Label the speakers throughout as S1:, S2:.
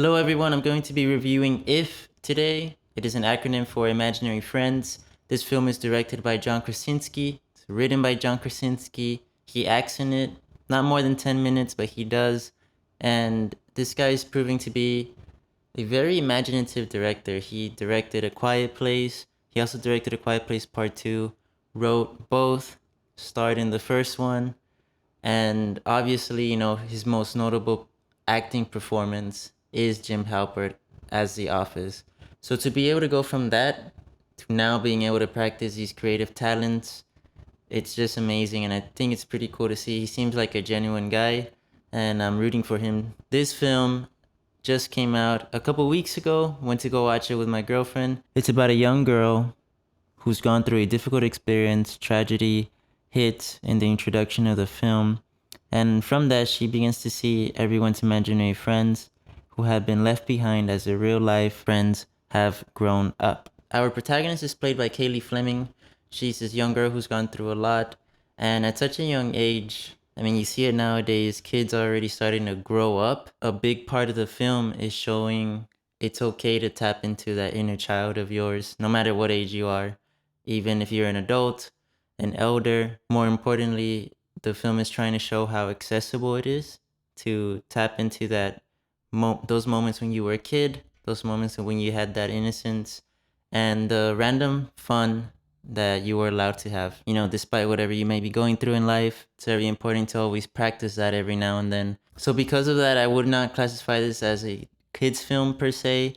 S1: Hello everyone, I'm going to be reviewing If today. It is an acronym for Imaginary Friends. This film is directed by John Krasinski. It's written by John Krasinski. He acts in it, not more than 10 minutes, but he does. And this guy is proving to be a very imaginative director. He directed A Quiet Place. He also directed A Quiet Place Part 2, wrote both, starred in the first one, and obviously, his most notable acting performance is Jim Halpert as The Office. So to be able to go from that to now being able to practice these creative talents, it's just amazing. And I think it's pretty cool to see. He seems like a genuine guy, and I'm rooting for him. This film just came out a couple weeks ago. Went to go watch it with my girlfriend. It's about a young girl who's gone through a difficult experience, tragedy hits in the introduction of the film. And from that, she begins to see everyone's imaginary friends who have been left behind as their real life friends have grown up. Our protagonist is played by Cailey Fleming. She's this young girl who's gone through a lot. And at such a young age, I mean, you see it nowadays, kids are already starting to grow up. A big part of the film is showing it's okay to tap into that inner child of yours, no matter what age you are. Even if you're an adult, an elder. More importantly, the film is trying to show how accessible it is to tap into those moments when you were a kid, those moments when you had that innocence, and the random fun that you were allowed to have. Despite whatever you may be going through in life, it's very important to always practice that every now and then. So because of that, I would not classify this as a kids film per se.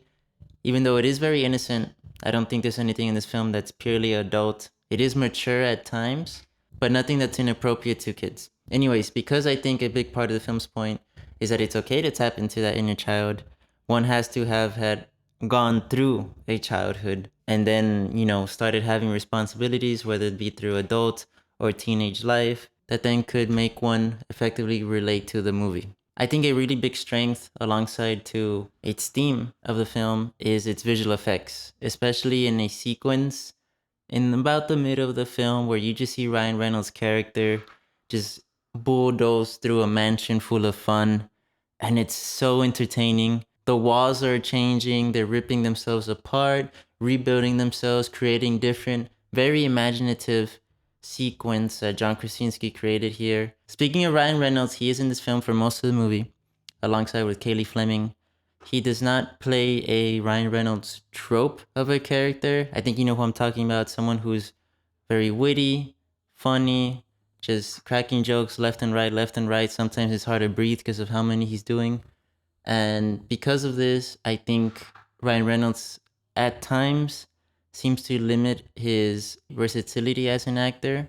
S1: Even though it is very innocent, I don't think there's anything in this film that's purely adult. It is mature at times, but nothing that's inappropriate to kids. Anyways, because I think a big part of the film's point is that it's okay to tap into that inner child, one has to have had gone through a childhood and then, started having responsibilities, whether it be through adult or teenage life, that then could make one effectively relate to the movie. I think a really big strength alongside to its theme of the film is its visual effects, especially in a sequence in about the middle of the film where you just see Ryan Reynolds' character just bulldoze through a mansion full of fun, and it's so entertaining. The walls are changing, they're ripping themselves apart, rebuilding themselves, creating different, very imaginative sequence that John Krasinski created here. Speaking of Ryan Reynolds, he is in this film for most of the movie, alongside with Cailey Fleming. He does not play a Ryan Reynolds trope of a character. I think you know who I'm talking about. Someone who's very witty, funny, just cracking jokes left and right, left and right. Sometimes it's hard to breathe because of how many he's doing. And because of this, I think Ryan Reynolds at times seems to limit his versatility as an actor.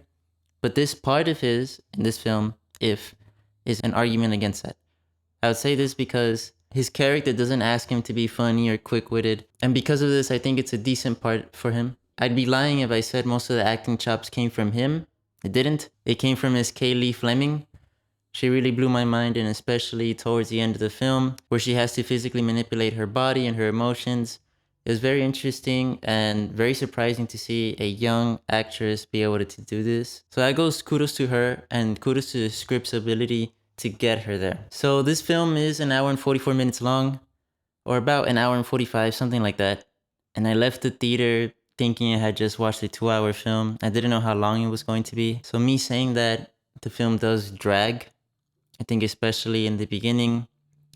S1: But this part of his, in this film, If, is an argument against that. I would say this because his character doesn't ask him to be funny or quick-witted. And because of this, I think it's a decent part for him. I'd be lying if I said most of the acting chops came from him. It didn't. It came from Miss Cailey Fleming. She really blew my mind, and especially towards the end of the film, where she has to physically manipulate her body and her emotions. It was very interesting and very surprising to see a young actress be able to do this. So that goes kudos to her and kudos to the script's ability to get her there. So this film is an hour and 44 minutes long, or about an hour and 45, something like that. And I left the theater thinking I had just watched a 2-hour film. I didn't know how long it was going to be. So me saying that the film does drag, I think especially in the beginning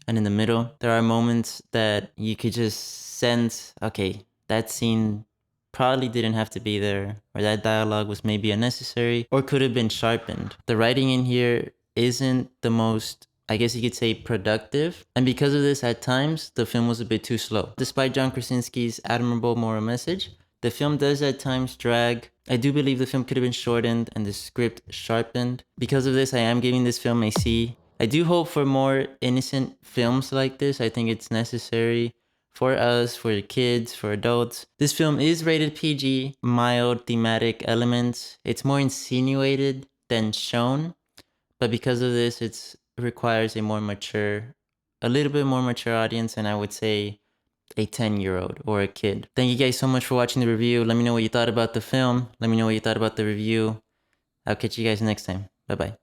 S1: and in the middle, there are moments that you could just sense, okay, that scene probably didn't have to be there, or that dialogue was maybe unnecessary, or could have been sharpened. The writing in here isn't the most, I guess you could say, productive. And because of this, at times, the film was a bit too slow. Despite John Krasinski's admirable moral message, the film does at times drag. I do believe the film could have been shortened and the script sharpened. Because of this, I am giving this film a C. I do hope for more innocent films like this. I think it's necessary for us, for kids, for adults. This film is rated PG, mild thematic elements. It's more insinuated than shown. But because of this, it requires a little bit more mature audience, and I would say a 10-year-old or a kid. Thank you guys so much for watching the review. Let me know what you thought about the film. Let me know what you thought about the review. I'll catch you guys next time. Bye-bye.